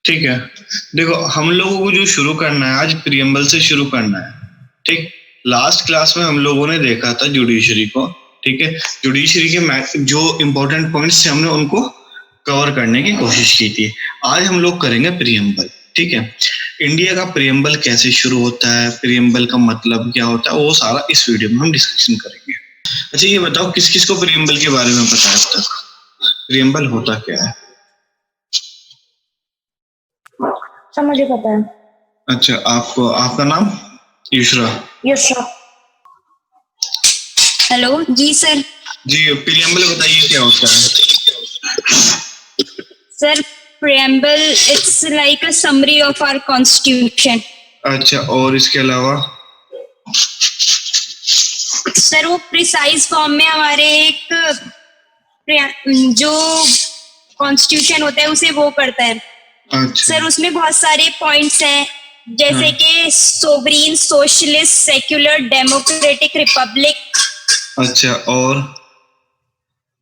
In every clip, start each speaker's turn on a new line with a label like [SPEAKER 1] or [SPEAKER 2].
[SPEAKER 1] ठीक है। देखो हम लोगों को जो शुरू करना है आज प्रियम्बल से शुरू करना है। ठीक, लास्ट क्लास में हम लोगों ने देखा था जुडिशरी को। ठीक है, जुडिशरी के जो इम्पोर्टेंट पॉइंट्स थे हमने उनको कवर करने की कोशिश की थी। आज हम लोग करेंगे प्रियम्बल। ठीक है, इंडिया का प्रियम्बल कैसे शुरू होता है, प्रियम्बल का मतलब क्या होता है, वो सारा इस वीडियो में हम डिस्कशन करेंगे। अच्छा ये बताओ किस किस को प्रियम्बल के बारे में पता है अब तक? प्रियम्बल होता क्या है?
[SPEAKER 2] सब मुझे पता है।
[SPEAKER 1] अच्छा, आपको, आपका नाम? युशरा।
[SPEAKER 2] युशरा।
[SPEAKER 3] हेलो जी सर।
[SPEAKER 1] जी, प्रियम्बल बताइए क्या होता है?
[SPEAKER 3] Sir preamble it's like a summary of our constitution.
[SPEAKER 1] अच्छा, और इसके अलावा?
[SPEAKER 3] सर वो प्रिसाइज फॉर्म में हमारे एक जो कॉन्स्टिट्यूशन होता है उसे वो करता है।
[SPEAKER 1] अच्छा।
[SPEAKER 3] सर उसमें बहुत सारे पॉइंट्स हैं जैसे कि sovereign, socialist, secular, democratic, Republic.
[SPEAKER 1] अच्छा, और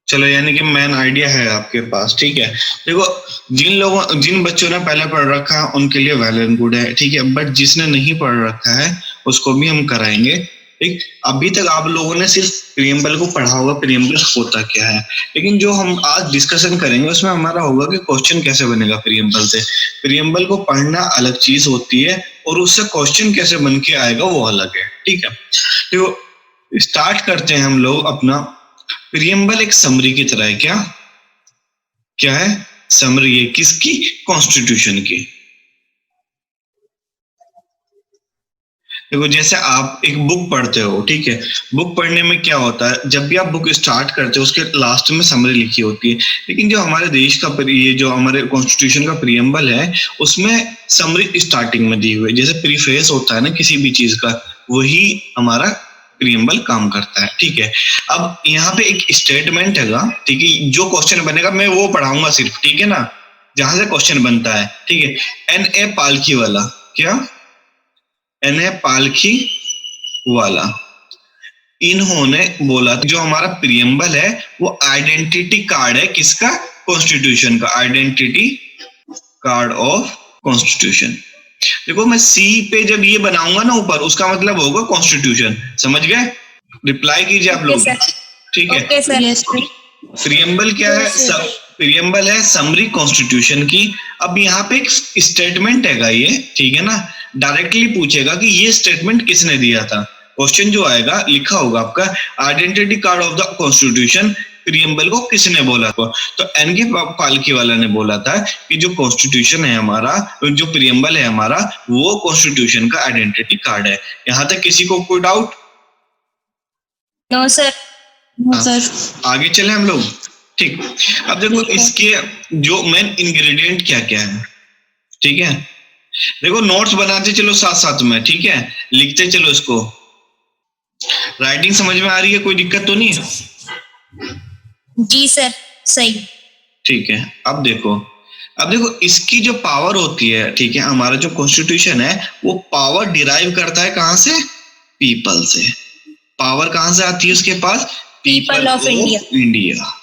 [SPEAKER 1] चलो यानी कि मैन आइडिया है आपके पास। ठीक है, देखो जिन बच्चों ने पहले पढ़ रखा है उनके लिए वेल एंड गुड है। ठीक है, बट जिसने नहीं पढ़ रखा है उसको भी हम कराएंगे। ठीक, अभी तक आप लोगों ने सिर्फ प्रियम्बल को पढ़ा होगा, प्रियम्बल होता क्या है, लेकिन जो हम आज डिस्कशन करेंगे उसमें हमारा होगा कि क्वेश्चन कैसे बनेगा प्रियम्बल से। प्रियम्बल को पढ़ना अलग चीज होती है और उससे क्वेश्चन कैसे बन के आएगा वो अलग है। ठीक है, तो स्टार्ट करते हैं हम लोग अपना। प्रियम्बल एक समरी की तरह है। क्या क्या है? समरी है किसकी? कॉन्स्टिट्यूशन की। देखो जैसे आप एक बुक पढ़ते हो, ठीक है, बुक पढ़ने में क्या होता है, जब भी आप बुक स्टार्ट करते हो उसके लास्ट में समरी लिखी होती है, लेकिन जो हमारे देश का ये जो हमारे कॉन्स्टिट्यूशन का प्रियम्बल है उसमें समरी स्टार्टिंग में दी हुई है। जैसे प्रीफेस होता है ना किसी भी चीज का, वही हमारा प्रियम्बल काम करता है। ठीक है, अब यहाँ पे एक स्टेटमेंट है, ठीक है, जो क्वेश्चन बनेगा मैं वो पढ़ाऊंगा सिर्फ, ठीक है ना, जहां से क्वेश्चन बनता है। ठीक है, एन ए पालकी वाला, क्या? एन ए पालकी वाला, इन्होंने बोला जो हमारा प्रियम्बल है वो आइडेंटिटी कार्ड है किसका? कॉन्स्टिट्यूशन का, आइडेंटिटी कार्ड ऑफ कॉन्स्टिट्यूशन। देखो मैं सी पे जब ये बनाऊंगा ना ऊपर, उसका मतलब होगा कॉन्स्टिट्यूशन। समझ गए? रिप्लाई कीजिए आप लोग। ठीक है,
[SPEAKER 3] ओके सर।
[SPEAKER 1] प्रियम्बल क्या है? प्रियम्बल है समरी कॉन्स्टिट्यूशन की। अब यहाँ पे एक स्टेटमेंट हैगा ये, ठीक है ना, डायरेक्टली पूछेगा कि ये स्टेटमेंट किसने दिया था। क्वेश्चन जो आएगा लिखा होगा आपका, identity card of the constitution, preamble को किसने बोला था? तो एन के पालकी वाला ने बोला था कि जो कॉन्स्टिट्यूशन है हमारा, जो प्रियम्बल है हमारा, वो कॉन्स्टिट्यूशन का आइडेंटिटी कार्ड है। यहाँ तक किसी को कोई doubt?
[SPEAKER 3] No sir.
[SPEAKER 2] No sir.
[SPEAKER 1] आगे चले हम लोग। ठीक, अब देखो इसके जो मेन इंग्रेडिएंट क्या क्या है। ठीक है, देखो नोट्स बनाते चलो साथ साथ में, ठीक है, लिखते चलो इसको। राइटिंग समझ में आ रही है? कोई दिक्कत तो नहीं है?
[SPEAKER 3] जी सर, सही।
[SPEAKER 1] ठीक है, अब देखो इसकी जो पावर होती है, ठीक है, हमारा जो कॉन्स्टिट्यूशन है वो पावर डिराइव करता है कहां से? पीपल से। पावर कहां से आती है उसके पास?
[SPEAKER 3] People of
[SPEAKER 1] India.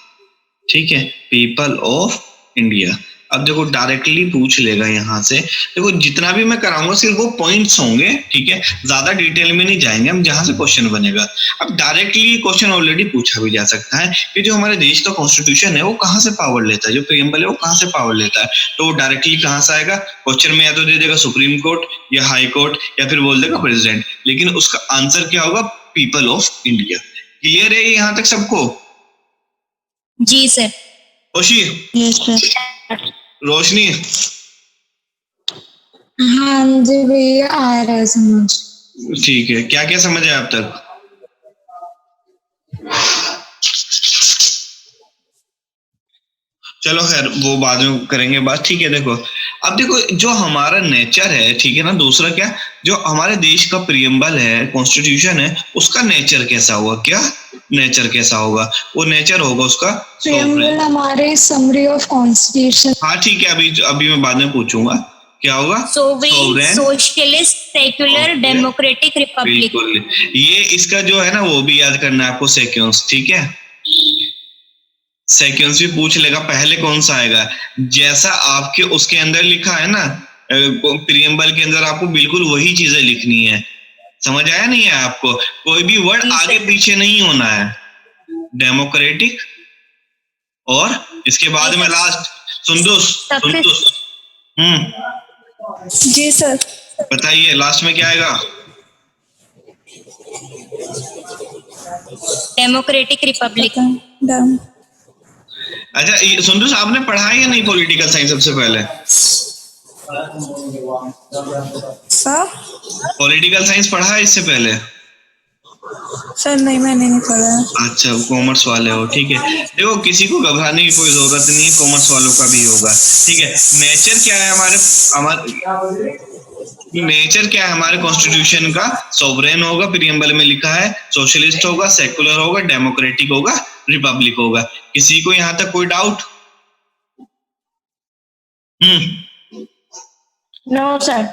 [SPEAKER 1] ठीक है, पीपल ऑफ इंडिया। अब देखो डायरेक्टली पूछ लेगा यहाँ से। देखो जितना भी मैं कराऊंगा सिर्फ वो पॉइंट्स होंगे, ठीक है, ज्यादा डिटेल में नहीं जाएंगे हम, जहां से क्वेश्चन बनेगा। अब डायरेक्टली क्वेश्चन ऑलरेडी पूछा भी जा सकता है कि जो हमारे देश का कॉन्स्टिट्यूशन है वो कहाँ से पावर लेता है, जो प्रियम्बल है वो कहाँ से पावर लेता है। तो वो डायरेक्टली कहाँ से आएगा? क्वेश्चन में या तो दे देगा सुप्रीम कोर्ट या हाई कोर्ट या फिर बोल देगा प्रेसिडेंट, लेकिन उसका आंसर क्या होगा? People of India. क्लियर है यहाँ तक सबको?
[SPEAKER 3] जी sir.
[SPEAKER 1] Roshi?
[SPEAKER 2] Yes sir.
[SPEAKER 1] Roshni?
[SPEAKER 2] हाँ जी भैया, आ रहा है समझ।
[SPEAKER 1] ठीक है, क्या क्या समझ आया अब तक? चलो खैर वो बाद में करेंगे बात। ठीक है, देखो अब देखो जो हमारा नेचर है, ठीक है ना, दूसरा क्या, जो हमारे देश का प्रियम्बल है, कॉन्स्टिट्यूशन है, उसका नेचर कैसा होगा? क्या नेचर कैसा होगा? वो नेचर होगा उसका
[SPEAKER 2] प्रियम्बल हमारे समरी ऑफ कॉन्स्टिट्यूशन।
[SPEAKER 1] हाँ ठीक है, अभी अभी मैं बाद में पूछूंगा क्या होगा?
[SPEAKER 3] Sovereign, socialist, secular, democratic, Republic.
[SPEAKER 1] बिल्कुल, ये इसका जो है ना वो भी याद करना है आपको, सेक्वेंस। ठीक है, सीक्वेंस भी पूछ लेगा, पहले कौन सा आएगा, जैसा आपके उसके अंदर लिखा है ना, प्रियम्बल के अंदर आपको बिल्कुल वही चीजें लिखनी है। समझ आया नहीं है आपको? कोई भी वर्ड
[SPEAKER 3] जी,
[SPEAKER 1] आगे
[SPEAKER 3] सर।
[SPEAKER 1] पीछे नहीं होना है। डेमोक्रेटिक, और इसके बाद में लास्ट सुंदुस।
[SPEAKER 3] सबसे
[SPEAKER 2] जी सर।
[SPEAKER 1] बताइए लास्ट में क्या आएगा?
[SPEAKER 3] Democratic Republic.
[SPEAKER 2] डन।
[SPEAKER 1] अच्छा सुंदुस, आपने पढ़ा है या नहीं पॉलिटिकल साइंस सबसे पहले?
[SPEAKER 2] सर
[SPEAKER 1] पॉलिटिकल साइंस पढ़ा है इससे पहले?
[SPEAKER 2] सर नहीं, मैंने नहीं पढ़ा।
[SPEAKER 1] अच्छा, कॉमर्स वाले हो, ठीक है। देखो किसी को घबराने की कोई जरूरत नहीं है, कॉमर्स वालों का भी होगा, ठीक है। नेचर क्या है नेचर क्या है हमारे कॉन्स्टिट्यूशन का? सोवरेन होगा, प्रियम्बल में लिखा है, सोशलिस्ट होगा, सेकुलर होगा, डेमोक्रेटिक होगा, रिपब्लिक होगा। किसी को यहाँ तक कोई डाउट?
[SPEAKER 2] No sir.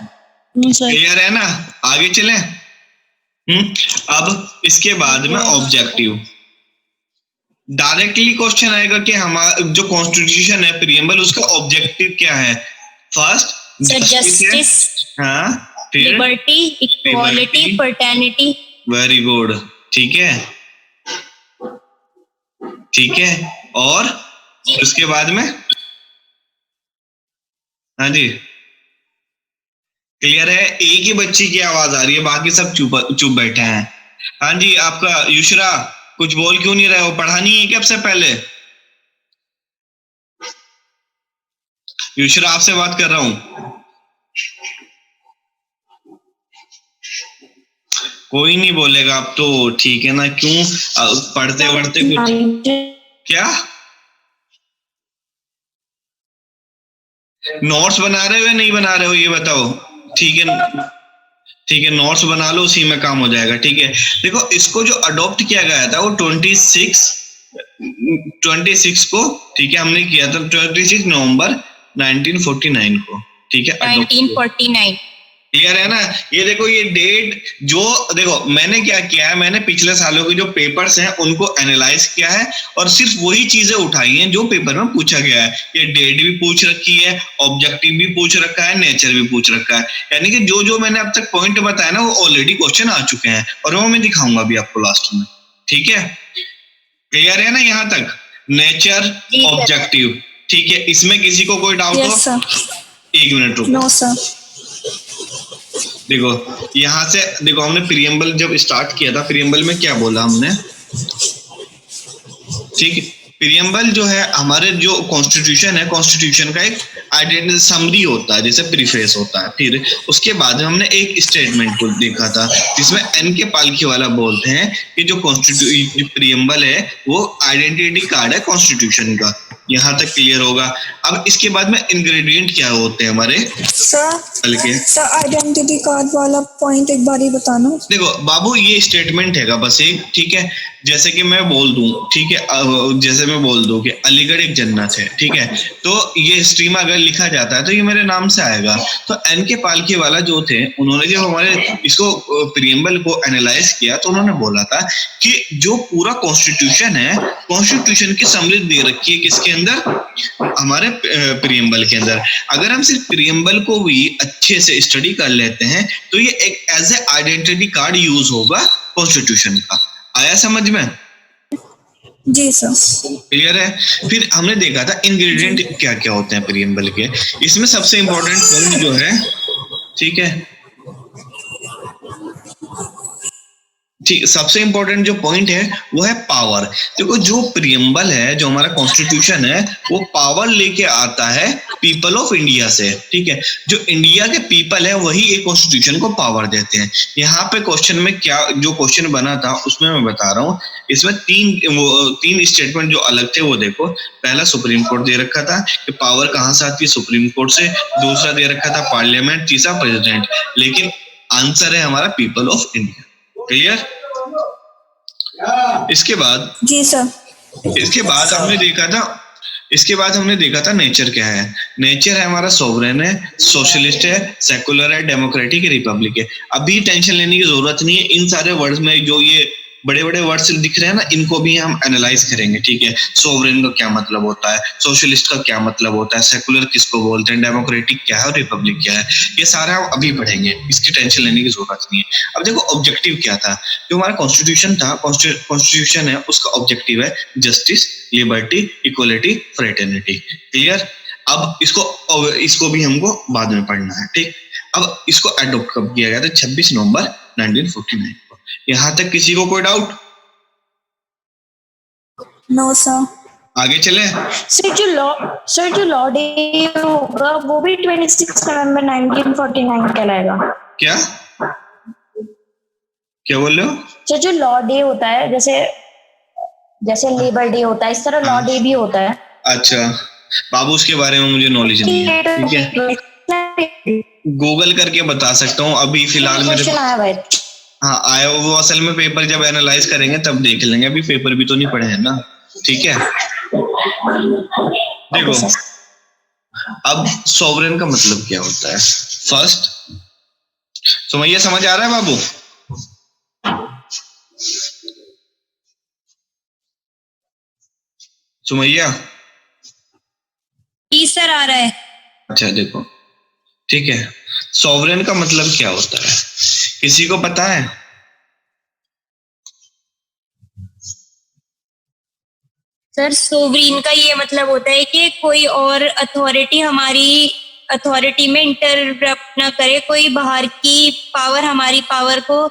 [SPEAKER 1] क्लियर है ना? आगे चलें। अब इसके बाद में ऑब्जेक्टिव। डायरेक्टली क्वेश्चन आएगा कि हमारा जो कॉन्स्टिट्यूशन है प्रियम्बल, उसका ऑब्जेक्टिव क्या है? फर्स्ट
[SPEAKER 3] जस्टिस,
[SPEAKER 1] हाँ, फिर
[SPEAKER 3] liberty, equality, fraternity.
[SPEAKER 1] Very good, ठीक है, ठीक है। और उसके बाद में, हाँ जी, क्लियर है? एक ही बच्ची की आवाज आ रही है, बाकी सब चुप बैठे हैं। हाँ जी, आपका युशरा कुछ बोल क्यों नहीं रहे हो? पढ़ा नहीं है क्या सबसे पहले? युशरा आपसे बात कर रहा हूं। कोई नहीं बोलेगा अब तो, ठीक है ना? क्यों पढ़ते पढ़ते कुछ क्या नोट्स बना रहे हो या नहीं बना रहे हो ये बताओ? ठीक है, ठीक है, नोट्स बना लो, उसी में काम हो जाएगा, ठीक है। देखो इसको जो अडॉप्ट किया गया था वो 26 को, ठीक है, हमने किया था 26 नवंबर 1949 को, ठीक है, adopt किया।
[SPEAKER 3] 1949।
[SPEAKER 1] क्लियर है ना? ये देखो ये डेट, जो देखो मैंने क्या किया है, मैंने पिछले सालों के जो पेपर्स हैं उनको एनालाइज किया है और सिर्फ वही चीजें उठाई हैं जो पेपर में पूछा गया है। ये डेट भी पूछ रखी है, ऑब्जेक्टिव भी पूछ रखा है, नेचर भी पूछ रखा है, यानी कि जो जो मैंने अब तक पॉइंट बताया ना वो ऑलरेडी क्वेश्चन आ चुके हैं और वो मैं दिखाऊंगा भी आपको लास्ट में, ठीक है? क्लियर है ना यहाँ तक? नेचर, ऑब्जेक्टिव, ठीक है। इसमें किसी को कोई डाउट हो? एक मिनट रुको।
[SPEAKER 2] No sir.
[SPEAKER 1] देखो यहाँ से देखो, हमने प्रियम्बल जब स्टार्ट किया था, प्रियम्बल में क्या बोला हमने, ठीक है? प्रियम्बल जो है हमारे जो कॉन्स्टिट्यूशन है, कॉन्स्टिट्यूशन का एक आइडेंटिटी समरी होता है, जैसे प्रीफेस होता है। फिर उसके बाद हमने एक स्टेटमेंट को देखा था जिसमें एन के पालकी वाला बोलते हैं कि जो प्रियम्बल है वो आइडेंटिटी कार्ड है कॉन्स्टिट्यूशन का। यहाँ तक क्लियर होगा? अब इसके बाद में इंग्रेडिएंट क्या होते हैं हमारे
[SPEAKER 2] सर आइडेंटिटी कार्ड वाला पॉइंट एक बार ही बताना।
[SPEAKER 1] देखो बाबू, ये स्टेटमेंट हैगा बस एक, ठीक है। जैसे कि मैं बोल दूं, ठीक है, जैसे मैं बोल दूं कि अलीगढ़ एक जन्नत है, ठीक है, तो ये हिस्ट्री में अगर लिखा जाता है तो ये मेरे नाम से आएगा। तो एन के पालकी वाला जो थे, उन्होंने जब हमारे इसको प्रियम्बल को एनालाइज किया तो उन्होंने बोला था कि जो पूरा कॉन्स्टिट्यूशन है, कॉन्स्टिट्यूशन की समरी दे रखी है किसके अंदर? हमारे प्रियम्बल के अंदर। अगर हम सिर्फ प्रियम्बल को भी अच्छे से स्टडी कर लेते हैं तो ये एक as a identity card use होगा कॉन्स्टिट्यूशन का। आया समझ में?
[SPEAKER 2] जी सर।
[SPEAKER 1] क्लियर है? फिर हमने देखा था इंग्रेडिएंट क्या क्या होते हैं प्रियम्बल के। इसमें सबसे इंपॉर्टेंट पॉइंट जो है, ठीक है, ठीक, सबसे इंपॉर्टेंट जो पॉइंट है वो है पावर। देखो जो प्रियम्बल है, जो हमारा कॉन्स्टिट्यूशन है, वो पावर लेके आता है पीपल ऑफ इंडिया से, ठीक है। जो इंडिया के पीपल है वही एक कॉन्स्टिट्यूशन को पावर देते हैं। यहाँ पे क्वेश्चन में क्या जो क्वेश्चन बना था उसमें मैं बता रहा हूँ। इसमें तीन स्टेटमेंट जो अलग थे वो देखो। पहला सुप्रीम कोर्ट दे रखा था कि पावर कहाँ से आती है, सुप्रीम कोर्ट से। दूसरा दे रखा था पार्लियामेंट, तीसरा प्रेसिडेंट। लेकिन आंसर है हमारा पीपल ऑफ इंडिया। क्लियर? इसके बाद
[SPEAKER 2] जी सर।
[SPEAKER 1] इसके बाद हमने देखा था नेचर क्या है। नेचर है हमारा सोवरेन है, सोशलिस्ट है, सेकुलर है, डेमोक्रेटिक है, रिपब्लिक है। अभी टेंशन लेने की जरूरत नहीं है इन सारे वर्ड्स में। जो ये बड़े बड़े वर्ड्स दिख रहे हैं ना, इनको भी हम एनालाइज करेंगे, ठीक है। सोवरेन का क्या मतलब होता है, सोशलिस्ट का क्या मतलब होता है, सेकुलर किसको बोलते हैं, डेमोक्रेटिक क्या है और रिपब्लिक क्या है, ये सारा हम अभी पढ़ेंगे, इसकी टेंशन लेने की जरूरत नहीं है। अब देखो ऑब्जेक्टिव क्या था, जो हमारा कॉन्स्टिट्यूशन था, कॉन्स्टिट्यूशन है, उसका ऑब्जेक्टिव है justice, liberty, equality, fraternity. Clear. अब इसको भी हमको बाद में पढ़ना है, ठीक। अब इसको अडॉप्ट कब किया गया था? 26 नवंबर 1949 को। यहां तक किसी को कोई डाउट?
[SPEAKER 2] No sir.
[SPEAKER 1] आगे चले।
[SPEAKER 4] सर जो लॉ डे होगा वो भी 26 नवंबर 1949 कहलाएगा
[SPEAKER 1] क्या क्या बोल रहे हो?
[SPEAKER 4] सर? जो लॉ डे होता है, जैसे लेबर डे होता है, इस तरह लॉ डे भी होता है।
[SPEAKER 1] अच्छा बाबू, उसके बारे में मुझे नॉलेज नहीं है, ठीक है। गूगल करके बता सकता हूँ अभी फिलहाल मेरे। हाँ आया, वो असल में पेपर जब एनालाइज करेंगे तब देख लेंगे, अभी पेपर भी तो नहीं पढ़े हैं ना, ठीक है। देखो अब सॉवरेन का मतलब क्या होता है फर्स्ट, सुमैया समझ आ रहा है बाबू? सुमैया?
[SPEAKER 3] जी सर आ रहा है।
[SPEAKER 1] अच्छा देखो, ठीक है, सॉवरेन का मतलब क्या होता है, किसी को पता है?
[SPEAKER 3] सर सोवरीन का ये मतलब होता है कि कोई और अथॉरिटी हमारी अथॉरिटी में इंटरप्ट ना करे, कोई बाहर की पावर हमारी पावर को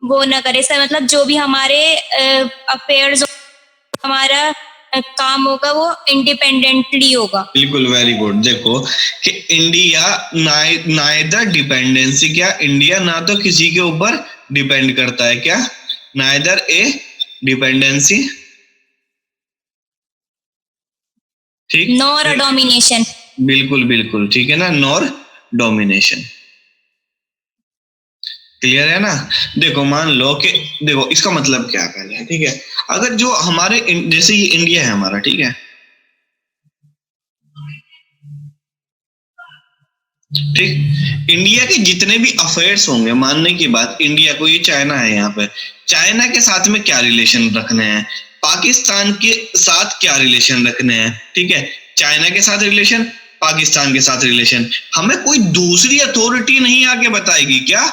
[SPEAKER 3] वो ना करे सर। मतलब जो भी हमारे अफेयर्स, हमारा काम होगा वो इंडिपेंडेंटली होगा।
[SPEAKER 1] बिल्कुल, वेरी गुड। देखो कि इंडिया नाइदर डिपेंडेंसी, क्या इंडिया ना तो किसी के ऊपर डिपेंड करता है, क्या नाइदर ए डिपेंडेंसी, ठीक,
[SPEAKER 3] नॉर अ डोमिनेशन।
[SPEAKER 1] बिल्कुल बिल्कुल ठीक है ना, नॉर डोमिनेशन। क्लियर है ना? देखो मान लो कि देखो इसका मतलब क्या है पहले, ठीक है। अगर जो हमारे जैसे ये इंडिया है हमारा, ठीक है, ठीक, इंडिया के जितने भी अफेयर्स होंगे, मानने की बात, इंडिया को, ये चाइना है यहाँ पे, चाइना के साथ में क्या रिलेशन रखने हैं, पाकिस्तान के साथ क्या रिलेशन रखने हैं, ठीक है, चाइना के साथ रिलेशन, पाकिस्तान के साथ रिलेशन, हमें कोई दूसरी अथॉरिटी नहीं आके बताएगी, क्या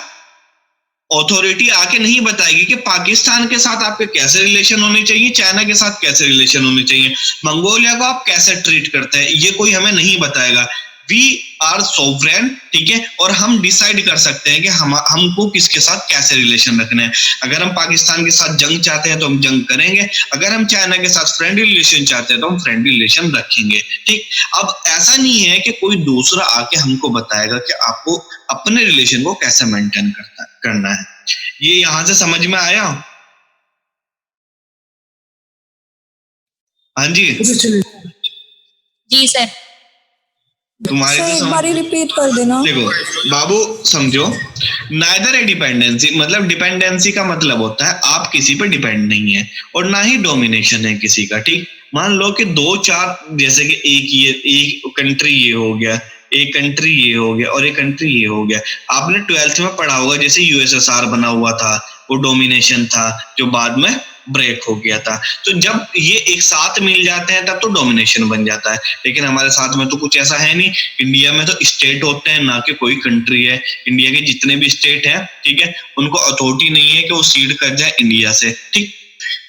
[SPEAKER 1] अथॉरिटी आके नहीं बताएगी कि पाकिस्तान के साथ आपके कैसे रिलेशन होने चाहिए, चाइना के साथ कैसे रिलेशन होने चाहिए, मंगोलिया को आप कैसे ट्रीट करते हैं, ये कोई हमें नहीं बताएगा। वी आर सोवरेन, ठीक है, और हम डिसाइड कर सकते हैं कि हमको किसके साथ कैसे रिलेशन रखने हैं। अगर हम पाकिस्तान के साथ जंग चाहते हैं तो हम जंग करेंगे, अगर हम चाइना के साथ फ्रेंडली रिलेशन चाहते हैं तो हम फ्रेंडली रिलेशन रखेंगे, ठीक। अब ऐसा नहीं है कि कोई दूसरा आके हमको बताएगा कि आपको अपने रिलेशन को कैसे मेंटेन करना है। ये यहां से समझ में आया? हाँ जी
[SPEAKER 3] जी सर।
[SPEAKER 1] तुम्हारे
[SPEAKER 2] सर
[SPEAKER 1] तो
[SPEAKER 2] एक बार रिपीट कर देना।
[SPEAKER 1] देखो बाबू समझो, नाइदर ए डिपेंडेंसी, मतलब डिपेंडेंसी का मतलब होता है आप किसी पे डिपेंड नहीं है, और ना ही डोमिनेशन है किसी का, ठीक। मान लो कि दो चार, जैसे कि एक कंट्री ये हो गया, एक कंट्री ये हो गया और एक कंट्री ये हो गया। आपने 12th में पढ़ा होगा, जैसे यूएसएसआर बना हुआ था, वो डोमिनेशन था जो बाद में ब्रेक हो गया था। तो जब ये एक साथ मिल जाते हैं तब तो डोमिनेशन बन जाता है, लेकिन हमारे साथ में तो कुछ ऐसा है नहीं। इंडिया में तो स्टेट होते हैं, ना कि कोई कंट्री है। इंडिया के जितने भी स्टेट हैं, ठीक है, उनको अथॉरिटी नहीं है कि वो सीड कर जाए इंडिया से, ठीक।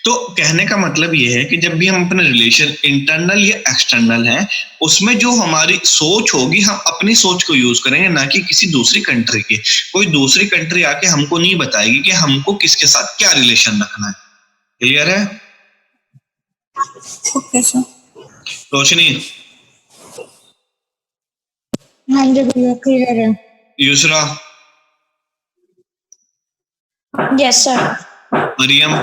[SPEAKER 1] तो कहने का मतलब ये है कि जब भी हम अपने रिलेशन इंटरनल या एक्सटर्नल है, उसमें जो हमारी सोच होगी, हम अपनी सोच को यूज करेंगे, ना कि किसी दूसरी कंट्री की। कोई दूसरी कंट्री आके हमको नहीं बताएगी कि हमको किसके साथ क्या रिलेशन रखना है। क्लियर है?
[SPEAKER 2] Okay sir.
[SPEAKER 1] रोशनी?
[SPEAKER 4] हाँ जी भैया क्लियर है।
[SPEAKER 1] Yusra?
[SPEAKER 4] Yes sir.
[SPEAKER 1] Mariam?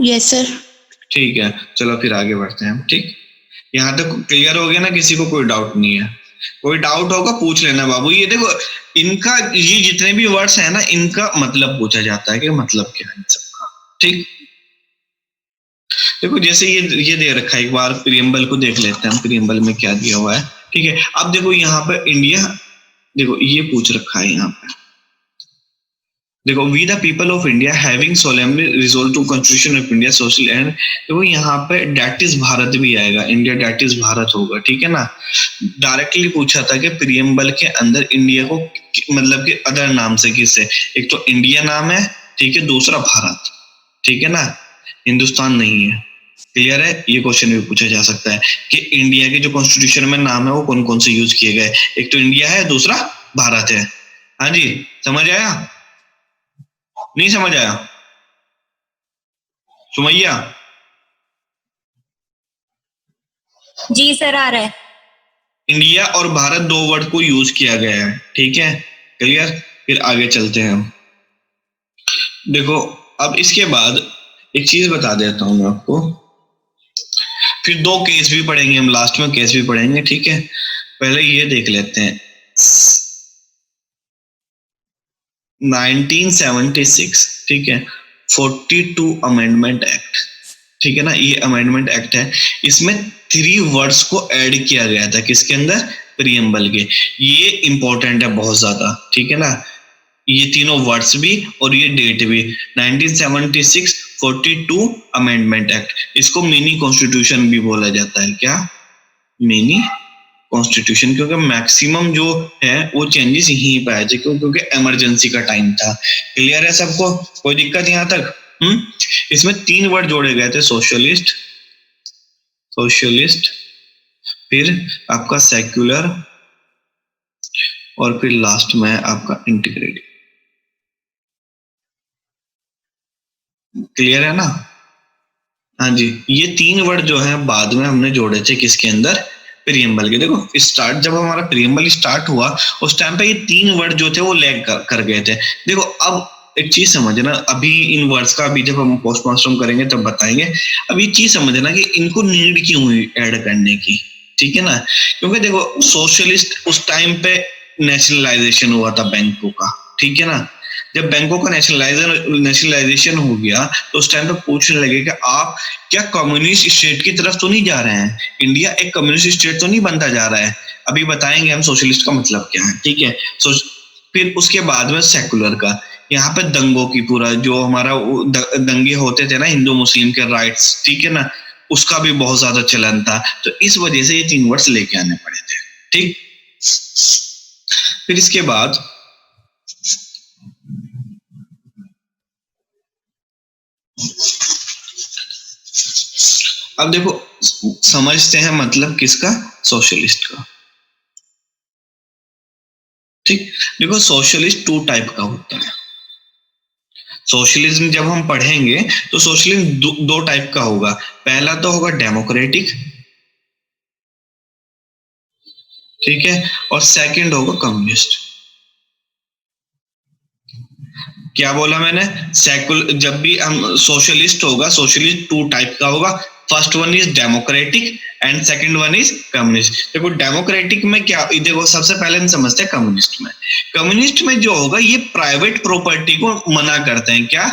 [SPEAKER 4] Yes sir.
[SPEAKER 1] ठीक है, चलो फिर आगे बढ़ते हैं, ठीक। यहाँ तक क्लियर हो गया ना? किसी को कोई डाउट नहीं है? कोई डाउट होगा पूछ लेना बाबू। ये देखो इनका, ये जितने भी वर्ड्स है ना, इनका मतलब पूछा जाता है कि मतलब क्या है इन सबका, ठीक। देखो जैसे ये दे रखा है, एक बार प्रीएम्बल को देख लेते हैं हम, प्रीएम्बल में क्या दिया हुआ है, ठीक है। अब देखो यहाँ पे इंडिया, देखो ये पूछ रखा है यहाँ पे, देखो, we the people of India having solemnly resolve to constitution of India social and, देखो यहाँ पे डेट इज भारत भी आएगा, इंडिया डेट इज भारत होगा, ठीक है ना। डायरेक्टली पूछा था कि प्रियम्बल के अंदर इंडिया को मतलब कि अदर नाम से किससे, एक तो इंडिया नाम है, ठीक है, दूसरा भारत, ठीक है ना, हिंदुस्तान नहीं है। क्लियर है? ये क्वेश्चन भी पूछा जा सकता है कि इंडिया के जो कॉन्स्टिट्यूशन में नाम है वो कौन कौन से यूज किए गए, एक तो इंडिया है, दूसरा भारत है। हाँ जी, समझ आया? नहीं समझ आया? सुमैया?
[SPEAKER 3] जी सर, आ रहा है।
[SPEAKER 1] इंडिया और भारत दो वर्ड को यूज किया गया है, ठीक है, क्लियर। फिर आगे चलते हैं हम। देखो, अब इसके बाद एक चीज बता देता हूं मैं आपको, फिर दो केस भी पढ़ेंगे हम, लास्ट में केस भी पढ़ेंगे, ठीक है। पहले ये देख लेते हैं 1976, ठीक है, 42 अमेंडमेंट एक्ट, ठीक है ना, ये अमेंडमेंट एक्ट है। इसमें 3 वर्ड्स को ऐड किया गया था, किसके अंदर? प्रियम्बल के। ये इंपॉर्टेंट है बहुत ज्यादा, ठीक है ना, ये तीनों वर्ड्स भी और ये डेट भी। 1976 42 अमेंडमेंट एक्ट, इसको मिनी कॉन्स्टिट्यूशन भी बोला जाता है। क्या? मिनी कॉन्स्टिट्यूशन, क्योंकि मैक्सिमम जो है वो चेंजेस यहीं पे आए थे, क्योंकि इमरजेंसी का टाइम था। क्लियर है सबको? कोई दिक्कत यहाँ तक? इसमें 3 वर्ड जोड़े गए थे, सोशलिस्ट, सोशलिस्ट, फिर आपका सेक्युलर, और फिर लास्ट में आपका इंटीग्रेटिव। क्लियर है ना? हाँ जी, ये 3 वर्ड जो है बाद में हमने जोड़े थे, किसके अंदर? प्रियम्बल के। देखो, स्टार्ट जब हमारा प्रियम्बल स्टार्ट हुआ उस टाइम पे ये 3 वर्ड जो थे वो लैग कर गए थे। देखो, अब एक चीज समझना, अभी इन वर्ड्स का अभी जब हम पोस्टमास्टम करेंगे तब बताएंगे। अब ये चीज समझना कि इनको नीड क्यों हुई ऐड करने की, ठीक है ना। क्योंकि देखो, सोशलिस्ट उस टाइम पे नेशनलाइजेशन हुआ था बैंकों का, ठीक है ना। जब बैंकों का नेशनलाइजेशन हो गया तो उस टाइम पे पूछने लगे कि आप क्या कम्युनिस्ट स्टेट की तरफ तो नहीं जा रहे हैं, इंडिया एक कम्युनिस्ट स्टेट तो नहीं बनता जा रहा है। अभी बताएंगे हम सोशलिस्ट का मतलब क्या है, ठीक है। फिर उसके बाद में सेकुलर का, यहाँ पे दंगों की पूरा जो हमारा दंगे होते थे ना हिंदू मुस्लिम के राइट्स, ठीक है ना, उसका भी बहुत ज्यादा चलन था। तो इस वजह से ये 3 वर्ड्स लेके आने पड़े थे, ठीक। फिर इसके बाद अब देखो, समझते हैं मतलब किसका? सोशलिस्ट का, ठीक। देखो, सोशलिस्ट 2 टाइप का होता है। सोशलिज्म जब हम पढ़ेंगे तो सोशलिज्म 2 टाइप का होगा। पहला तो होगा डेमोक्रेटिक, ठीक है, और सेकंड होगा कम्युनिस्ट। क्या बोला मैंने? जब भी हम सोशलिस्ट होगा, सोशलिस्ट 2 टाइप का होगा। First one is democratic and second one is communist. देखो, डेमोक्रेटिक में क्या, देखो सबसे पहले हम समझते हैं कम्युनिस्ट में। कम्युनिस्ट में जो होगा ये प्राइवेट प्रॉपर्टी को मना करते हैं। क्या?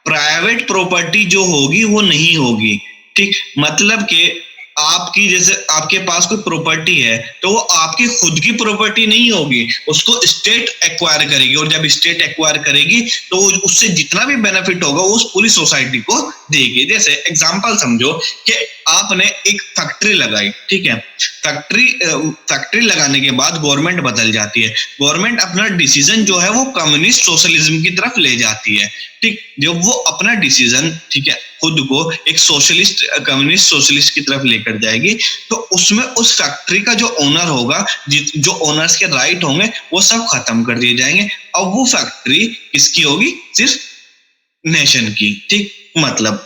[SPEAKER 1] प्राइवेट प्रॉपर्टी जो होगी वो नहीं होगी, ठीक। मतलब कि आपकी, जैसे आपके पास कोई प्रॉपर्टी है तो वो आपकी खुद की प्रॉपर्टी नहीं होगी, उसको स्टेट एक्वायर करेगी, और जब स्टेट एक्वायर करेगी तो उससे जितना भी बेनिफिट होगा वो उस पूरी सोसाइटी को देगी। जैसे एग्जांपल समझो कि आपने एक फैक्ट्री लगाई, ठीक है। फैक्ट्री लगाने के बाद गवर्नमेंट बदल जाती है, गवर्नमेंट अपना डिसीजन जो है वो कम्युनिस्ट सोशलिज्म की तरफ ले जाती है, ठीक। जब वो अपना डिसीजन, ठीक है, खुद को एक सोशलिस्ट कम्युनिस्ट सोशलिस्ट की तरफ लेकर जाएगी तो उसमें उस फैक्ट्री का जो ओनर होगा, जो ओनर्स के राइट होंगे वो सब खत्म कर दिए जाएंगे। अब वो फैक्ट्री किसकी होगी? सिर्फ नेशन की, ठीक। मतलब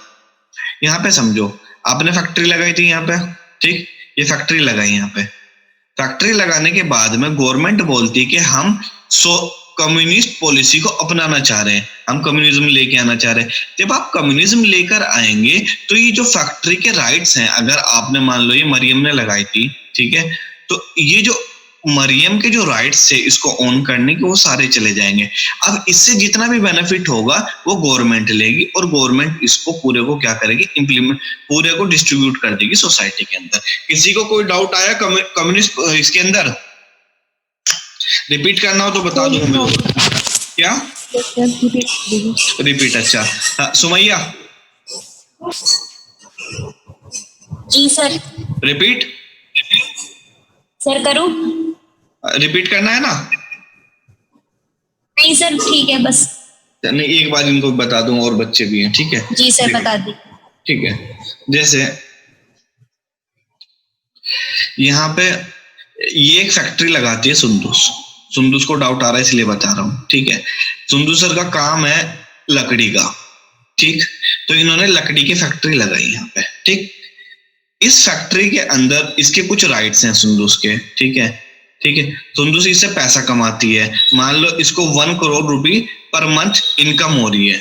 [SPEAKER 1] यहाँ पे समझो, आपने फैक्ट्री लगाई थी यहाँ पे, ठीक, ये फैक्ट्री लगाई यहाँ पे। फैक्ट्री लगाने के बाद में गवर्नमेंट बोलती है कि हम कम्युनिस्ट पॉलिसी को अपनाना चाह रहे हैं, हम कम्युनिज्म लेके आना चाह रहे हैं। जब आप कम्युनिज्म लेकर आएंगे तो ये जो फैक्ट्री के राइट्स हैं, अगर आपने मान लो ये मरियम ने लगाई थी, ठीक है, तो ये जो मरियम के जो राइट्स है इसको ऑन करने के वो सारे चले जाएंगे। अब इससे जितना भी बेनिफिट होगा वो गवर्नमेंट लेगी, और गवर्नमेंट इसको पूरे को क्या करेगी? इम्प्लीमेंट, पूरे को डिस्ट्रीब्यूट कर देगी सोसाइटी के अंदर। किसी को कोई डाउट आया कम्युनिस्ट इसके अंदर? रिपीट करना हो तो बता दूं मैं। क्या? रिपीट, अच्छा। हाँ, सुमैया
[SPEAKER 3] जी सर।
[SPEAKER 1] रिपीट,
[SPEAKER 3] सर करूं?
[SPEAKER 1] रिपीट करना है ना?
[SPEAKER 3] नहीं सर, ठीक है बस।
[SPEAKER 1] नहीं, एक बार इनको बता दूं, और बच्चे भी हैं, ठीक है?
[SPEAKER 3] जी सर,
[SPEAKER 1] देखो,
[SPEAKER 3] बता दी।
[SPEAKER 1] ठीक है। जैसे यहाँ पे ये एक फैक्ट्री लगाती है सुंदूस। सुंदूस को डाउट आ रहा है इसलिए बता रहा हूँ, ठीक है? सुंदूस सर का काम है लकड़ी का, ठीक? तो इन्होंने लकड़ी की फैक्ट्री लगाई यहाँ पे, ठीक? इस फैक्ट्री के अंदर इसके कुछ राइट्स हैं सुंदूस के, ठीक है? ठीक है, सुंदूस इससे पैसा कमाती है। मान लो इसको 1 करोड़ रुपए पर मंथ इनकम हो रही है,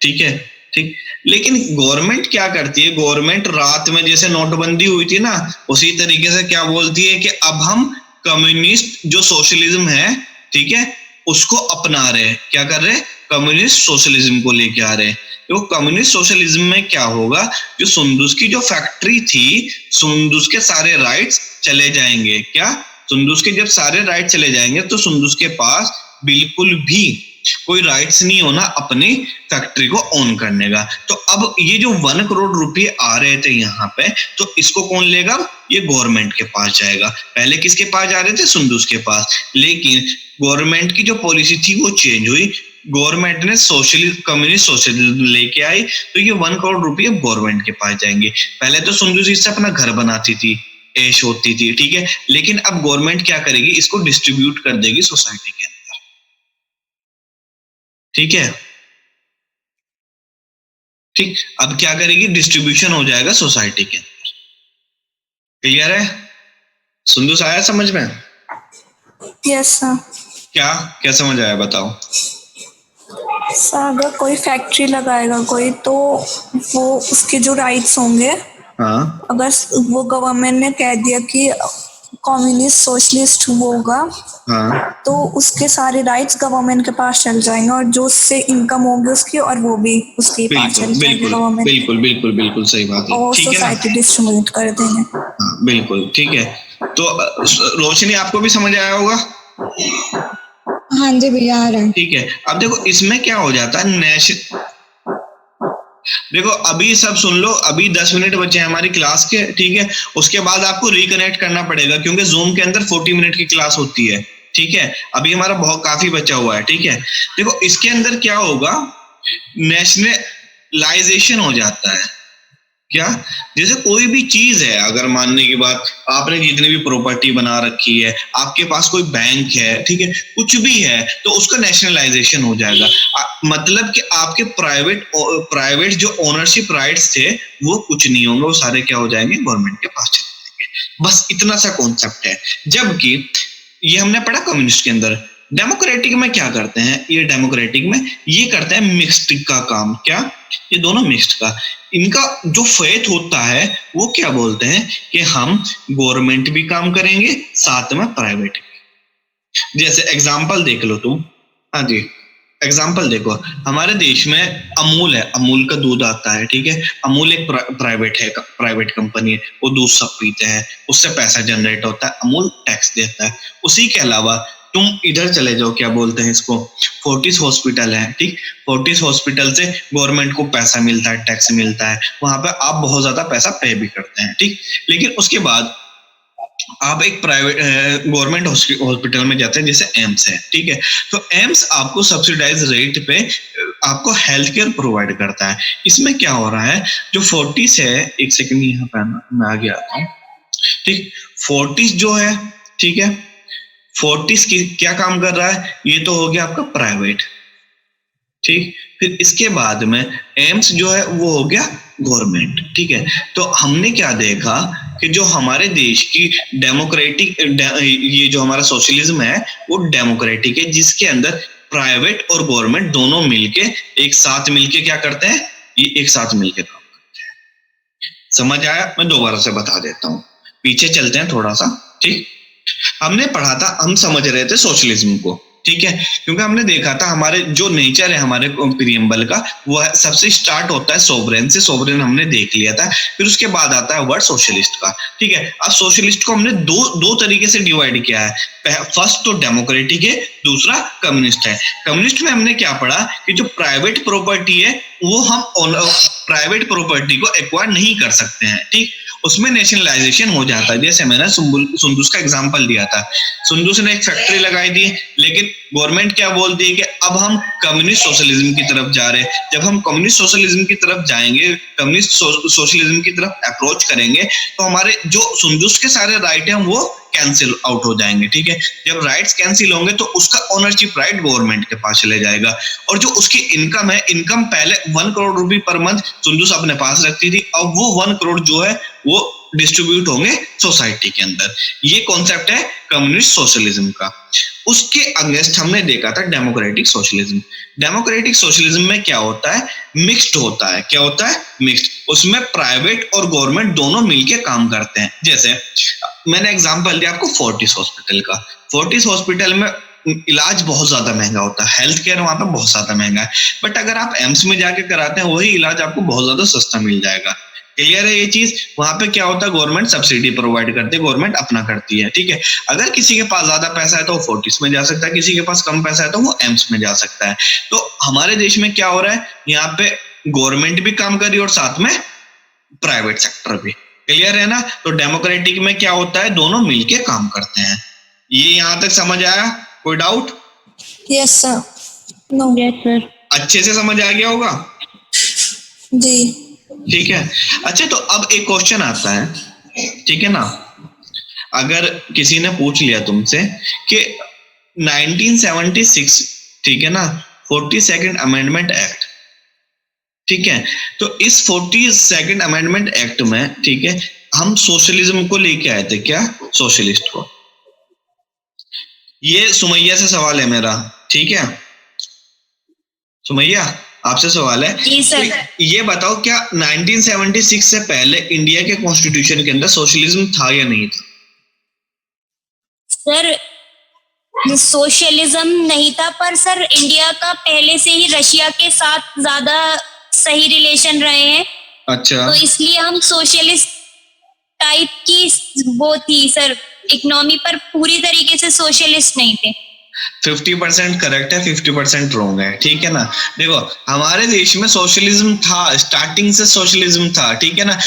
[SPEAKER 1] ठीक है? ठीक। लेकिन गवर्नमेंट क्या करती है, गवर्नमेंट रात में जैसे नोटबंदी हुई थी ना, उसी तरीके से क्या बोलती है कि अब हम कम्युनिस्ट जो सोशलिज्म है, ठीक है, उसको अपना रहे। क्या कर रहे? कम्युनिस्ट सोशलिज्म को लेके आ रहे। तो कम्युनिस्ट सोशलिज्म में क्या होगा, जो सुंदूस की जो फैक्ट्री थी, सुंदूस के सारे राइट्स चले जाएंगे। क्या? सुंदूस के जब सारे राइट चले जाएंगे तो सुंदूस के पास बिल्कुल भी कोई राइट्स नहीं होना अपनी फैक्ट्री को ओन करने का। तो अब ये जो 1 करोड़ रुपए आ रहे थे यहाँ पे, तो इसको कौन लेगा? ये गवर्नमेंट के पास जाएगा। पहले किसके पास जा रहे थे? सुंदूस के पास। लेकिन गवर्नमेंट की जो पॉलिसी थी वो चेंज हुई, गवर्नमेंट ने सोशलिस्ट कम्युनिस्ट सोशलिज्म लेके आई, तो ये 1 करोड़ रुपए गवर्नमेंट के पास जाएंगे। पहले तो सुंदूस इससे अपना घर बनाती थी, ऐश होती थी, ठीक है? लेकिन अब गवर्नमेंट क्या करेगी, इसको डिस्ट्रीब्यूट कर देगी सोसाइटी के अंदर, ठीक है? ठीक, अब क्या करेगी, डिस्ट्रीब्यूशन हो जाएगा सोसाइटी के अंदर। क्लियर है? सुंदूस आया समझ में?
[SPEAKER 2] Yes sir.
[SPEAKER 1] क्या क्या समझ आया बताओ?
[SPEAKER 2] सर अगर कोई फैक्ट्री लगाएगा कोई, तो वो उसके जो राइट्स होंगे,
[SPEAKER 1] हाँ
[SPEAKER 2] अगर वो गवर्नमेंट ने कह दिया कि कम्युनिस्ट सोशलिस्ट होगा,
[SPEAKER 1] हाँ,
[SPEAKER 2] तो उसके सारे राइट्स गवर्नमेंट के पास चल जाएंगे, और जो उससे इनकम होगी उसकी, और वो भी उसके पास चल
[SPEAKER 1] बिल्कुल
[SPEAKER 2] जाएगी
[SPEAKER 1] बिल्कुल
[SPEAKER 2] गवर्नमेंट,
[SPEAKER 1] बिल्कुल बिल्कुल बिल्कुल सही बात है,
[SPEAKER 2] और
[SPEAKER 1] ठीक है ना?
[SPEAKER 2] सोसाइटी डिस्ट्रीब्यूट कर देंगे।
[SPEAKER 1] हाँ बिल्कुल ठीक है। तो रोशनी आपको भी समझ आया होगा?
[SPEAKER 2] हाँ जी भैया, आ रहा है।
[SPEAKER 1] ठीक है। अब देखो इसमें क्या हो जाता है, देखो अभी सब सुन लो, अभी 10 मिनट बचे हैं हमारी क्लास के, ठीक है? उसके बाद आपको रिकनेक्ट करना पड़ेगा, क्योंकि जूम के अंदर 40 मिनट की क्लास होती है, ठीक है? अभी हमारा बहुत काफी बचा हुआ है, ठीक है? देखो इसके अंदर क्या होगा, नेशनलाइजेशन हो जाता है। क्या? जैसे कोई भी चीज है, अगर मानने की बात, आपने जितनी भी प्रॉपर्टी बना रखी है, आपके पास कोई बैंक है, ठीक है, कुछ भी है, तो उसका नेशनलाइजेशन हो जाएगा। मतलब कि आपके प्राइवेट जो ओनरशिप राइट्स थे वो कुछ नहीं होंगे, वो सारे क्या हो जाएंगे, गवर्नमेंट के पास चले जाएंगे। बस इतना सा कॉन्सेप्ट है। जबकि ये हमने पढ़ा कम्युनिस्ट के अंदर। डेमोक्रेटिक में क्या करते हैं, ये डेमोक्रेटिक में ये करते हैं मिक्स्ड का काम। क्या? ये दोनों मिक्स्ड का, इनका जो फेथ होता है वो क्या बोलते हैं कि हम गवर्नमेंट भी काम करेंगे साथ में प्राइवेट भी। जैसे एग्जांपल देख लो तुम, हाँ जी, एग्जांपल देखो, हमारे देश में अमूल है, अमूल का दूध आता है, ठीक है? अमूल एक प्राइवेट कंपनी है, वो दूध सब पीते हैं, उससे पैसा जनरेट होता है, अमूल टैक्स देता है। उसी के अलावा तुम इधर चले जाओ, क्या बोलते हैं इसको, फोर्टिस हॉस्पिटल है, ठीक? फोर्टिस हॉस्पिटल से गवर्नमेंट को पैसा मिलता है, टैक्स मिलता है, वहां पे आप बहुत ज्यादा पैसा पे भी करते हैं, ठीक? लेकिन उसके बाद आप एक प्राइवेट गवर्नमेंट हॉस्पिटल में जाते हैं, जैसे एम्स है, ठीक है? तो एम्स आपको सब्सिडाइज रेट पे आपको हेल्थ केयर प्रोवाइड करता है। इसमें क्या हो रहा है, जो फोर्टिस है, एक सेकंड यहाँ पे मैं आगे आता हूँ, ठीक? फोर्टिस जो है, ठीक है, फोर्टिस की क्या काम कर रहा है, ये तो हो गया आपका प्राइवेट, ठीक? फिर इसके बाद में एम्स जो है वो हो गया गवर्नमेंट, ठीक है? तो हमने क्या देखा कि जो हमारे देश की ये जो हमारा सोशलिज्म है वो डेमोक्रेटिक है, जिसके अंदर प्राइवेट और गवर्नमेंट दोनों मिलके एक साथ मिलके क्या करते हैं, ये एक साथ मिलके काम करते हैं। समझ आया? मैं दोबारा से बता देता हूँ, पीछे चलते हैं थोड़ा सा, ठीक? हमने पढ़ा था, हम समझ रहे थे सोशलिज्म को, ठीक है, क्योंकि हमने देखा था हमारे जो नेचर है हमारे प्रियम्बल का, वो सबसे स्टार्ट होता है सोवरेन से, सोवरेन हमने देख लिया था, फिर उसके बाद आता है वर्ड सोशलिस्ट का। ठीक है, अब सोशलिस्ट को हमने दो तरीके से डिवाइड किया है, फर्स्ट तो डेमोक्रेटिक है, दूसरा कम्युनिस्ट है। कम्युनिस्ट में हमने क्या पढ़ा कि जो प्राइवेट प्रॉपर्टी है वो हम प्राइवेट प्रॉपर्टी को एक्वायर नहीं कर सकते हैं, ठीक, उसमें नेशनलाइजेशन हो जाता है। जैसे मैंने सुंदूस का एग्जांपल दिया था, सुंदूस ने एक फैक्ट्री लगाई दी, लेकिन गवर्नमेंट क्या बोलती है कि अब हम कम्युनिस्ट सोशलिज्म की तरफ जा रहे हैं। जब हम कम्युनिस्ट सोशलिज्म की तरफ जाएंगे, कम्युनिस्ट सोशलिज्म की तरफ अप्रोच करेंगे, तो हमारे जो सुंदूस के सारे राइट हैं वो कैंसिल आउट हो जाएंगे। ठीक है, जब राइट्स कैंसिल होंगे तो उसका ओनरशिप राइट गवर्नमेंट के पास चले जाएगा, और जो उसकी इनकम है, इनकम पहले 1 करोड़ रुपए पर मंथ सुंदूस अपने पास रखती थी, अब वो 1 करोड़ जो है वो डिस्ट्रीब्यूट होंगे सोसाइटी के अंदर। ये कॉन्सेप्ट है कम्युनिस्ट सोशलिज्म का। उसके अगेंस्ट हमने देखा था डेमोक्रेटिक सोशलिज्म। डेमोक्रेटिक सोशलिज्म में क्या होता है, मिक्स्ड होता है। क्या होता है, मिक्स्ड। उसमें प्राइवेट और गवर्नमेंट दोनों मिलके काम करते हैं। जैसे मैंने एग्जांपल दिया आपको फोर्टिस हॉस्पिटल का। फोर्टिस हॉस्पिटल में इलाज बहुत ज्यादा महंगा होता है, हेल्थ केयर वहां पे बहुत ज्यादा महंगा है, बट अगर आप एम्स में जाके कराते हैं वही इलाज आपको बहुत ज्यादा सस्ता मिल जाएगा। क्लियर है ये चीज। वहां पे क्या होता है, गवर्नमेंट सब्सिडी प्रोवाइड करती है, गवर्नमेंट अपना करती है। ठीक है, अगर किसी के पास ज्यादा पैसा है तो वो फोर्टिस में जा सकता है, किसी के पास कम पैसा है तो वो एम्स में जा सकता है। तो हमारे देश में क्या हो रहा है, यहाँ पे गवर्नमेंट भी काम कर रही है और साथ में प्राइवेट सेक्टर भी। क्लियर है ना। तो डेमोक्रेटिक में क्या होता है, दोनों मिलके काम करते हैं। ये यहां तक समझ आया, कोई doubt?
[SPEAKER 2] Yes sir. No.
[SPEAKER 4] Yes sir.
[SPEAKER 1] अच्छे से समझ आ गया होगा
[SPEAKER 2] जी।
[SPEAKER 1] ठीक है। अच्छा, तो अब एक क्वेश्चन आता है, ठीक है ना, अगर किसी ने पूछ लिया तुमसे कि 1976, ठीक है ना, 42nd अमेंडमेंट एक्ट, ठीक है, तो इस 42nd अमेंडमेंट एक्ट में, ठीक है, हम सोशलिज्म को लेके आए थे क्या, सोशलिस्ट को? ये सुमैया से सवाल है मेरा, ठीक है। सुमैया, आपसे सवाल है।
[SPEAKER 3] जी सर।
[SPEAKER 1] तो ये बताओ, क्या 1976 से पहले इंडिया के कॉन्स्टिट्यूशन के अंदर सोशलिज्म था या नहीं था?
[SPEAKER 3] सर सोशलिज्म नहीं था, पर सर इंडिया का पहले से ही रशिया के साथ ज्यादा सही रिलेशन रहे हैं।
[SPEAKER 1] अच्छा,
[SPEAKER 3] तो इसलिए हम सोशलिस्ट टाइप की वो थी सर इकोनॉमी, पर पूरी तरीके से सोशलिस्ट नहीं थे।
[SPEAKER 1] 50% करेक्ट है, 50% रॉन्ग है। ठीक है ना। देखो, हमारे देश में सोशलिज्म था, स्टार्टिंग से सोशलिज्म था, ठीक है ना।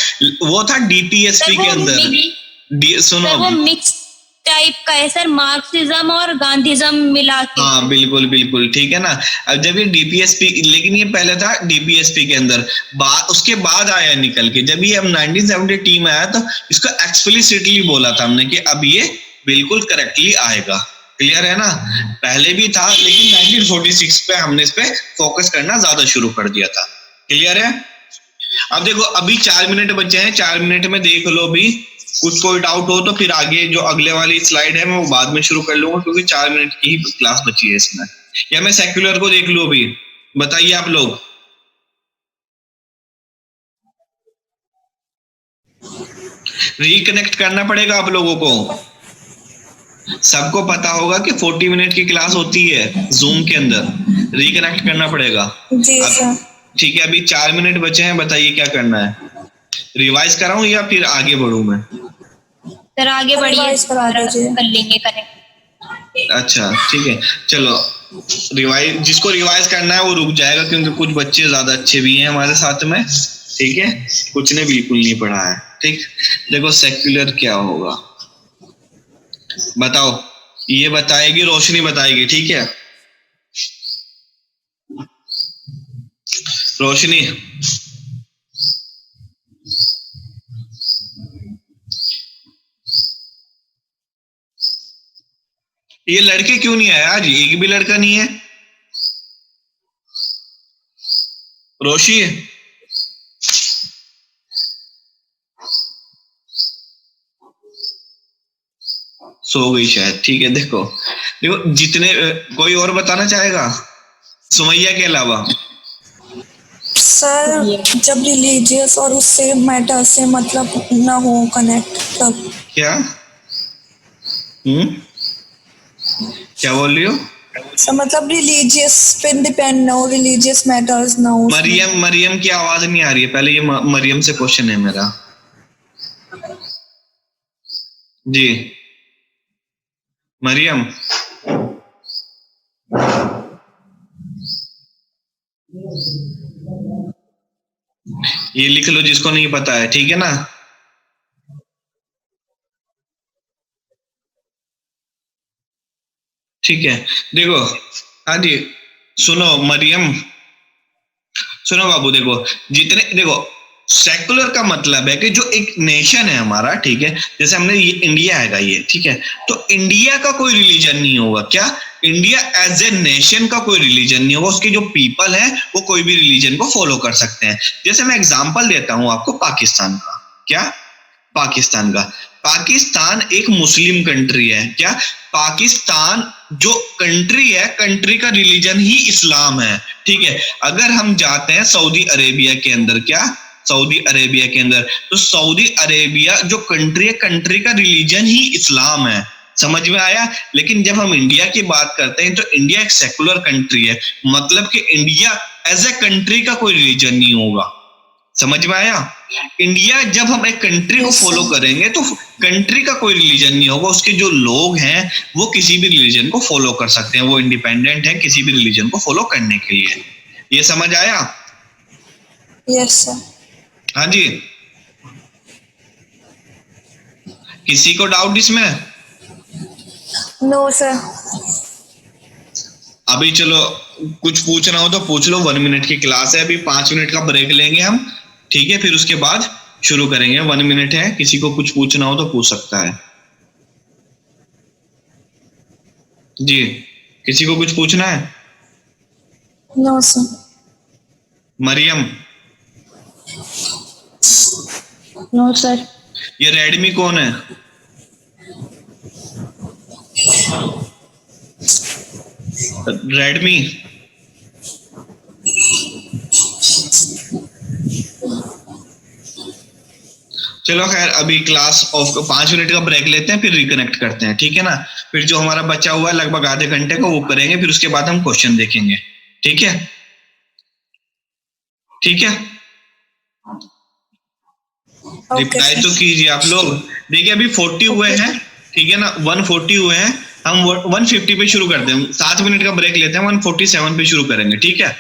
[SPEAKER 1] वो था डीपीएसपी के अंदर। सुनो,
[SPEAKER 3] वो मिक्स टाइप का है सर, मार्क्सिज्म और गांधीज्म मिला के।
[SPEAKER 1] हाँ बिल्कुल बिल्कुल, ठीक है ना। अब जब ये डीपीएसपी, लेकिन ये पहले था डीपीएसपी के अंदर, उसके बाद आया निकल के। जब ये हम 1970 में आया तो इसको एक्सप्लिसिटली बोला था हमने कि अब ये बिल्कुल करेक्टली आएगा। क्लियर है ना। पहले भी था, लेकिन 1946 पे हमने इस पे फोकस करना ज्यादा शुरू कर दिया था। क्लियर है। अब देखो, अभी 4 मिनट बचे हैं, 4 मिनट में देख लो भी, कुछ कोई डाउट हो तो फिर आगे जो अगले वाली स्लाइड है मैं वो बाद में शुरू कर लूंगा, क्योंकि 4 मिनट की ही क्लास बची है इसमें। या मैं सेक्युलर को देख लूं अभी, बताइए आप लोग। रिकनेक्ट करना पड़ेगा आप लोगों को। सबको पता होगा कि 40 मिनट की क्लास होती है जूम के अंदर, रिकनेक्ट करना पड़ेगा।
[SPEAKER 2] जी सर।
[SPEAKER 1] ठीक है, अभी 4 मिनट बचे हैं, बताइए क्या करना है। रिवाइज कराऊं या फिर आगे बढ़ूं मैं?
[SPEAKER 3] सर आगे बढ़िए,
[SPEAKER 2] रिवाइज करा दीजिए।
[SPEAKER 3] कर लेंगे करेक्ट।
[SPEAKER 1] अच्छा ठीक है, चलो रिवाइज, जिसको रिवाइज करना है वो रुक जाएगा, क्योंकि कुछ बच्चे ज्यादा अच्छे भी हैं हमारे साथ में, ठीक है, कुछ ने बिल्कुल नहीं पढ़ा है। ठीक, देखो सेक्युलर क्या होगा बताओ, ये बताएगी रोशनी, बताएगी, ठीक है रोशनी। ये लड़के क्यों नहीं आए आज, एक भी लड़का नहीं है। रोशी, सो गई शायद। ठीक है, देखो देखो जितने, कोई और बताना चाहेगा सुमैया के अलावा?
[SPEAKER 2] सर जब रिलीजियस और उससे मैटर से मतलब ना हो कनेक्ट तब।
[SPEAKER 1] क्या क्या बोल रही हो?
[SPEAKER 2] So मतलब रिलीजियस पे डिपेंड ना हो, रिलीजियस मैटर्स ना हो उसमें।
[SPEAKER 1] मरियम की आवाज नहीं आ रही है, पहले ये मरियम से क्वेश्चन है मेरा। जी मरियम, ये लिख लो जिसको नहीं पता है, ठीक है ना। ठीक है, देखो, हाँ जी, सुनो मरियम, सुनो बाबू, देखो जितने, देखो सेकुलर का मतलब है कि जो एक नेशन है हमारा, ठीक है, जैसे हमने ये इंडिया हैगा ये, ठीक है, तो इंडिया का कोई रिलीजन नहीं होगा। क्या? इंडिया एज ए नेशन का कोई रिलीजन नहीं होगा, उसके जो पीपल है वो कोई भी रिलीजन को फॉलो कर सकते हैं। जैसे मैं एग्जांपल देता हूं आपको पाकिस्तान का। क्या? पाकिस्तान का। पाकिस्तान एक मुस्लिम कंट्री है। क्या? पाकिस्तान जो कंट्री है, कंट्री का रिलीजन ही इस्लाम है, ठीक है। अगर हम जाते हैं सऊदी अरेबिया के अंदर, क्या सऊदी अरेबिया के अंदर, तो सऊदी अरेबिया जो कंट्री है, कंट्री का रिलीजन ही इस्लाम है। समझ में आया? लेकिन जब हम इंडिया की बात करते हैं तो इंडिया एक सेकुलर कंट्री है, मतलब कि इंडिया एज ए कंट्री का कोई रिलीजन नहीं होगा। समझ में आया? इंडिया जब हम एक कंट्री को फॉलो करेंगे तो कंट्री का कोई रिलीजन नहीं होगा, उसके जो लोग हैं वो किसी भी रिलीजन को फॉलो कर सकते हैं, वो इंडिपेंडेंट है किसी भी रिलीजन को फॉलो करने के लिए। ये समझ आया?
[SPEAKER 2] Yes sir.
[SPEAKER 1] हाँ जी, किसी को डाउट इसमें?
[SPEAKER 2] No sir.
[SPEAKER 1] अभी चलो कुछ पूछना हो तो पूछ लो, 1 मिनट की क्लास है, अभी 5 मिनट का ब्रेक लेंगे हम, ठीक है, फिर उसके बाद शुरू करेंगे। 1 मिनट है, किसी को कुछ पूछना हो तो पूछ सकता है। जी, किसी को कुछ पूछना है?
[SPEAKER 2] No sir.
[SPEAKER 1] Maryam,
[SPEAKER 4] no sir.
[SPEAKER 1] ये रेडमी कौन है? रेडमी, चलो खैर, अभी क्लास ऑफ 5 मिनट का ब्रेक लेते हैं, फिर रिकनेक्ट करते हैं, ठीक है ना। फिर जो हमारा बचा हुआ है लगभग आधे घंटे का वो करेंगे, फिर उसके बाद हम क्वेश्चन देखेंगे, ठीक है? ठीक है, रिप्लाई तो कीजिए आप लोग। देखिए अभी 40 हुए हैं, ठीक है ना, 140 हुए हैं, हम 150 पे शुरू करते हैं, 7 मिनट का ब्रेक लेते हैं, 147 पे शुरू करेंगे, ठीक है।